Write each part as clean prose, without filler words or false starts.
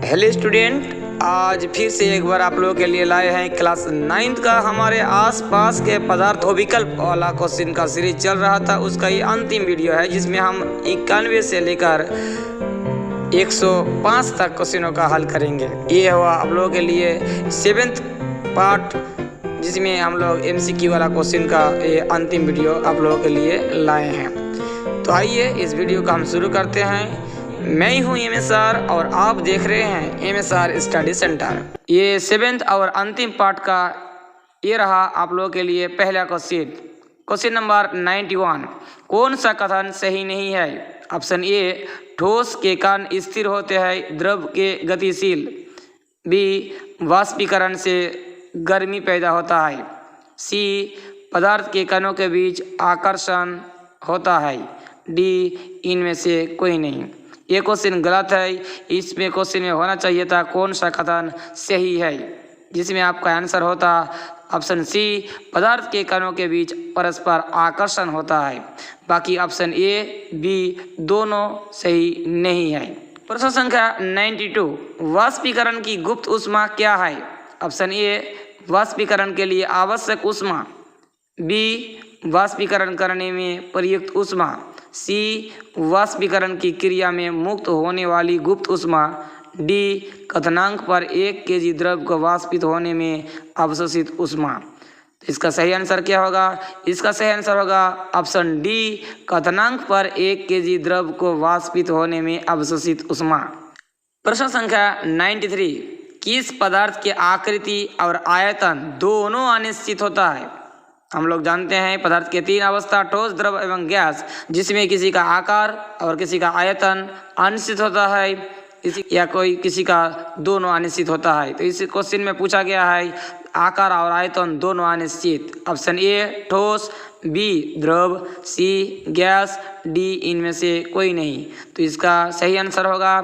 Hello student, आज फिर से एक बार आप लोगों के लिए लाए हैं क्लास 9th का हमारे आसपास के पदार्थों विकल्प वाला क्वेश्चन का सीरीज चल रहा था। उसका ये अंतिम वीडियो है जिसमें हम 91 से लेकर 105 तक क्वेश्चनों का हल करेंगे। ये हुआ आप लोगों के लिए 7th पार्ट, जिसमें हम लोग MCQ वाला क्वेश्चन का ये अंतिम वीडियो आप लोगों के लिए लाए हैं। तो आइए इस वीडियो का हम शुरू करते हैं। मैं ही हूँ MSR और आप देख रहे हैं MSR स्टडी सेंटर। ये 7th और अंतिम पार्ट का ये रहा आप लोगों के लिए पहला क्वेश्चन नंबर 91। कौन सा कथन सही नहीं है? ऑप्शन ए, ठोस के कण स्थिर होते हैं, द्रव के गतिशील। बी, वाष्पीकरण से गर्मी पैदा होता है। सी, पदार्थ के कणों के बीच आकर्षण होता है। डी, इनमें से कोई नहीं। ये क्वेश्चन गलत है। इसमें क्वेश्चन में होना चाहिए था कौन सा कथन सही है, जिसमें आपका आंसर होता ऑप्शन सी, पदार्थ के कणों के बीच परस्पर आकर्षण होता है। बाकी ऑप्शन ए, बी दोनों सही नहीं है। प्रश्न संख्या 92, वाष्पीकरण की गुप्त ऊष्मा क्या है? ऑप्शन ए, वाष्पीकरण के लिए आवश्यक ऊष्मा। बी, वाष्पीकरण करने में प्रयुक्त ऊष्मा। सी, वाष्पीकरण की क्रिया में मुक्त होने वाली गुप्त ऊष्मा। डी, कथनांक पर 1 kg द्रव को वाष्पित होने में अवशोषित ऊष्मा। तो इसका सही आंसर क्या होगा? इसका सही आंसर होगा ऑप्शन डी, कथनांक पर 1 kg द्रव को वाष्पित होने में अवशोषित ऊष्मा। प्रश्न संख्या 93, किस पदार्थ की आकृति और आयतन दोनों अनिश्चित होता है? हम लोग जानते हैं पदार्थ के 3 अवस्था, ठोस, द्रव एवं गैस, जिसमें किसी का आकार और किसी का आयतन अनिश्चित होता है, किसी का दोनों अनिश्चित होता है। तो इस क्वेश्चन में पूछा गया है आकार और आयतन दोनों अनिश्चित। ऑप्शन ए, ठोस। बी, द्रव। सी, गैस। डी, इनमें से कोई नहीं। तो इसका सही आंसर होगा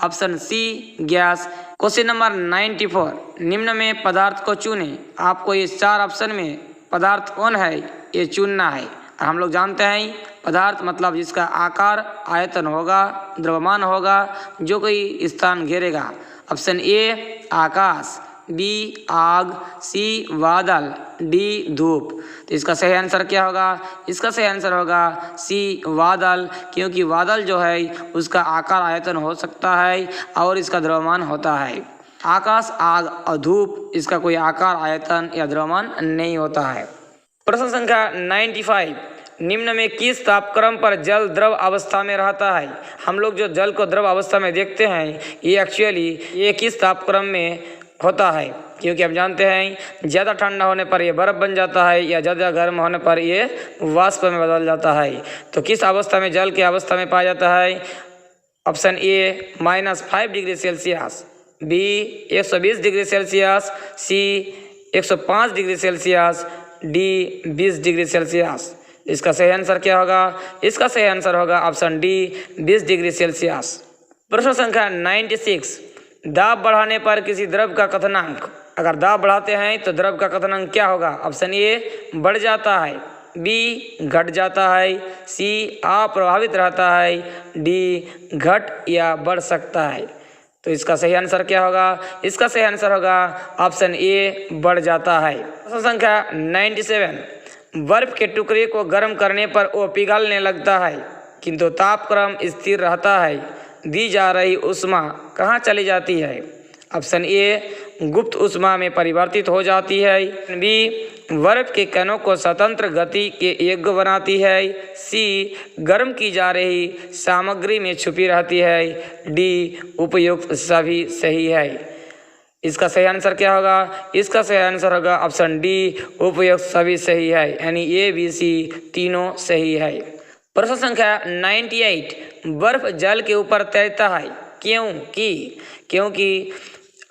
option C, gas. Question number 94, निम्न में पदार्थ को चुने। आपको ये 4 ऑप्शन में पदार्थ कौन है ये चुनना है। हम लोग जानते हैं पदार्थ मतलब जिसका आकार, आयतन होगा, द्रव्यमान होगा, जो कोई स्थान घेरेगा। Option A, Akash. बी, आग। सी, बादल। डी, धूप। तो इसका सही आंसर क्या होगा? इसका सही आंसर होगा सी, बादल, क्योंकि बादल जो है उसका आकार, आयतन हो सकता है और इसका द्रव्यमान होता है। आकाश, आग और धूप, इसका कोई आकार, आयतन या द्रव्यमान नहीं होता है। प्रश्न संख्या 95, निम्न में किस तापक्रम पर जल द्रव अवस्था में रहता है? हम लोग जो जल को द्रव अवस्था में देखते हैं ये एक्चुअली ये किस तापक्रम में होता है, क्योंकि हम जानते हैं ज़्यादा ठंडा होने पर ये बर्फ़ बन जाता है या ज़्यादा गर्म होने पर ये वाष्प में बदल जाता है। तो किस अवस्था में जल की अवस्था में पाया जाता है? Option A, -5 degree Celsius. B, 120 degree Celsius. C, 105 degree Celsius. D, 20 degree Celsius. इसका सही आंसर क्या होगा? इसका सही आंसर होगा ऑप्शन डी, 20 डिग्री सेल्सियस। प्रश्न संख्या 96, दाब बढ़ाने पर किसी द्रव का कथनांक, अगर दाब बढ़ाते हैं तो द्रव का कथनांक क्या होगा? ऑप्शन ए, बढ़ जाता है। बी, घट जाता है। सी, अप्रभावित रहता है। डी, घट या बढ़ सकता है। तो इसका सही आंसर क्या होगा? इसका सही आंसर होगा ऑप्शन ए, बढ़ जाता है। प्रश्न संख्या 97, बर्फ के टुकड़े को गर्म करने पर वो पिघलने लगता है किंतु तापक्रम स्थिर रहता है। दी जा रही ऊष्मा कहाँ चली जाती है? ऑप्शन ए, गुप्त ऊष्मा में परिवर्तित हो जाती है। बी, बर्फ के कणों को स्वतंत्र गति के योग्य बनाती है। सी, गर्म की जा रही सामग्री में छुपी रहती है। डी, उपयुक्त सभी सही है। इसका सही आंसर क्या होगा? इसका सही आंसर होगा ऑप्शन डी, उपयुक्त सभी सही है, यानी ए, बी, सी तीनों सही है। प्रश्न संख्या 98, बर्फ जल के ऊपर तैरता है क्योंकि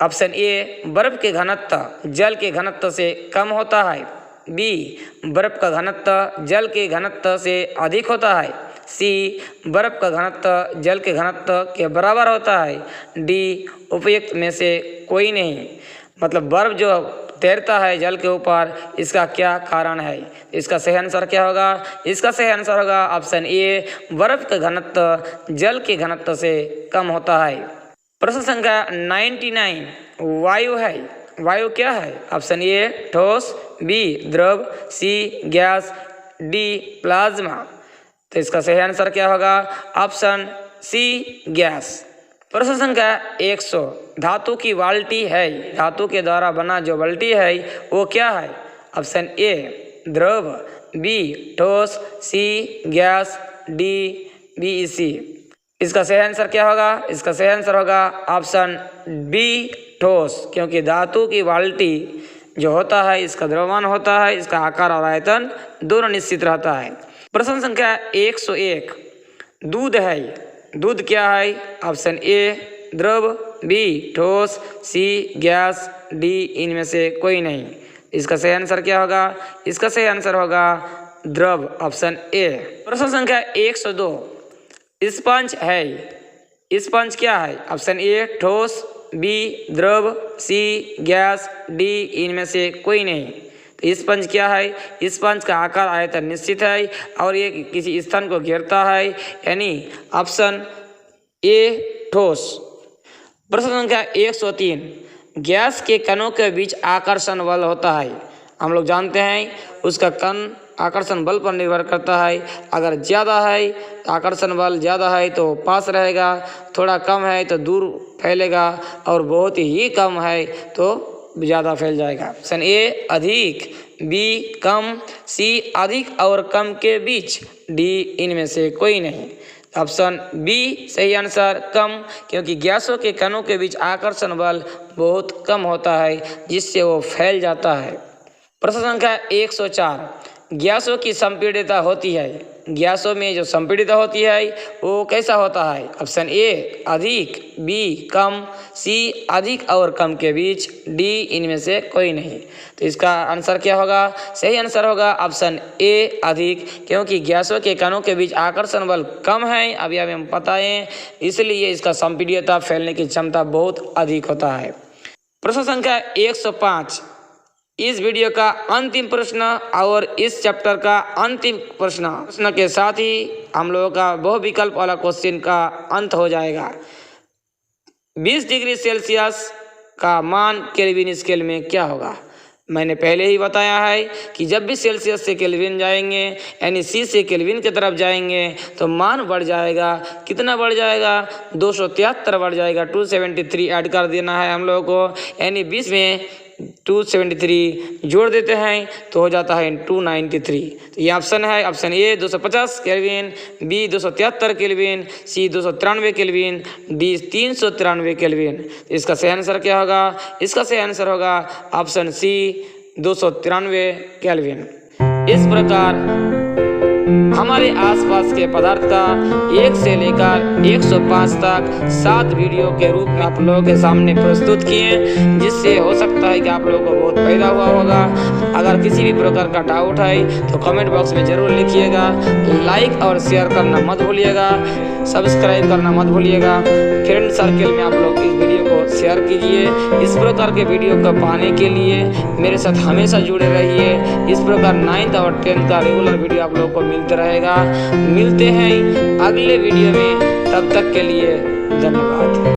ऑप्शन ए, बर्फ के घनत्व जल के घनत्व से कम होता है। बी, बर्फ का घनत्व जल के घनत्व से अधिक होता है। सी, बर्फ का घनत्व जल के घनत्व के बराबर होता है। डी, उपयुक्त में से कोई नहीं। मतलब बर्फ जो तैरता है जल के ऊपर, इसका क्या कारण है? इसका सही आंसर क्या होगा? इसका सही आंसर होगा ऑप्शन ए, बर्फ का घनत्व जल के घनत्व से कम होता है। प्रश्न संख्या 99 वायु है। वायु क्या है? ऑप्शन ए ठोस, बी द्रव, सी गैस, डी प्लाज्मा। तो इसका सही आंसर क्या होगा? Option C gas. प्रश्न संख्या 100 धातु की बाल्टी है। धातु के द्वारा बना जो बाल्टी है वो क्या है? ऑप्शन ए द्रव, बी ठोस, सी गैस, डी बीईसी। इसका सही आंसर क्या होगा? इसका सही आंसर होगा ऑप्शन बी ठोस, क्योंकि धातु की बाल्टी जो होता है इसका द्रव्यमान होता है, इसका आकार और आयतन दोनों निश्चित रहता है। प्रश्न संख्या 101 दूध है। दूध क्या है? ऑप्शन ए द्रव, बी ठोस, सी गैस, डी इनमें से कोई नहीं। इसका सही आंसर क्या होगा? इसका सही आंसर होगा द्रव, ऑप्शन ए। प्रश्न संख्या 102 स्पंज है। स्पंज क्या है? ऑप्शन ए ठोस, बी द्रव, सी गैस, डी इनमें से कोई नहीं। तो स्पंज क्या है? स्पंज का आकार आयतन निश्चित है और ये किसी स्थान को घेरता है, यानी ऑप्शन ए ठोस। प्रश्न संख्या 103 गैस के कणों के बीच आकर्षण बल होता है। हम लोग जानते हैं उसका कण आकर्षण बल पर निर्भर करता है। अगर ज़्यादा है तो आकर्षण बल ज़्यादा है तो पास रहेगा, थोड़ा कम है तो दूर फैलेगा और बहुत ही कम है तो ज़्यादा फैल जाएगा। ऑप्शन ए अधिक, बी कम, सी अधिक और कम के बीच, डी इनमें से कोई नहीं। ऑप्शन बी सही आंसर कम, क्योंकि गैसों के कणों के बीच आकर्षण बल बहुत कम होता है जिससे वो फैल जाता है। प्रश्न संख्या 104 गैसों की संपीड़ितता होती है। गैसों में जो संपीड़ितता होती है वो कैसा होता है? ऑप्शन ए अधिक, बी कम, सी अधिक और कम के बीच, डी इनमें से कोई नहीं। तो इसका आंसर क्या होगा? सही आंसर होगा ऑप्शन ए अधिक, क्योंकि गैसों के कणों के बीच आकर्षण बल कम है, अभी हमें पता है, इसलिए इसका संपीड़ितता फैलने की क्षमता बहुत अधिक होता है। प्रश्न संख्या 105 इस वीडियो का अंतिम प्रश्न और इस चैप्टर का अंतिम प्रश्न के साथ ही हम लोगों का बहुविकल्प वाला क्वेश्चन का अंत हो जाएगा। 20 डिग्री सेल्सियस का मान केल्विन स्केल में क्या होगा? मैंने पहले ही बताया है कि जब भी सेल्सियस से केल्विन जाएंगे यानी सी से केल्विन की तरफ जाएंगे तो मान बढ़ जाएगा। कितना बढ़ जाएगा? 273 बढ़ जाएगा। 273 ऐड कर देना है हम लोगों को, यानी 20 में 273 जोड़ देते हैं तो हो जाता है 293। तो ये ऑप्शन है option A 250 kelvin, B 273 kelvin, C 293 kelvin, D 393 kelvin. इसका सही आंसर क्या होगा? इसका सही आंसर होगा ऑप्शन सी 293 केल्विन। इस प्रकार हमारे आसपास के पदार्थ का 1 से लेकर 105 तक 7 वीडियो के रूप में आप लोगों के सामने प्रस्तुत किए, जिससे हो सकता है कि आप लोगों को बहुत फायदा हुआ होगा। अगर किसी भी प्रकार का डाउट है तो कमेंट बॉक्स में ज़रूर लिखिएगा। लाइक और शेयर करना मत भूलिएगा, सब्सक्राइब करना मत भूलिएगा। फ्रेंड सर्कल में आप लोग इस वीडियो को शेयर कीजिए। इस प्रकार के वीडियो को पाने के लिए मेरे साथ हमेशा जुड़े रहिए। इस प्रकार 9th और 10th का रेगुलर वीडियो आप लोग को मिलते रहेगा। मिलते हैं अगले वीडियो में, तब तक के लिए धन्यवाद।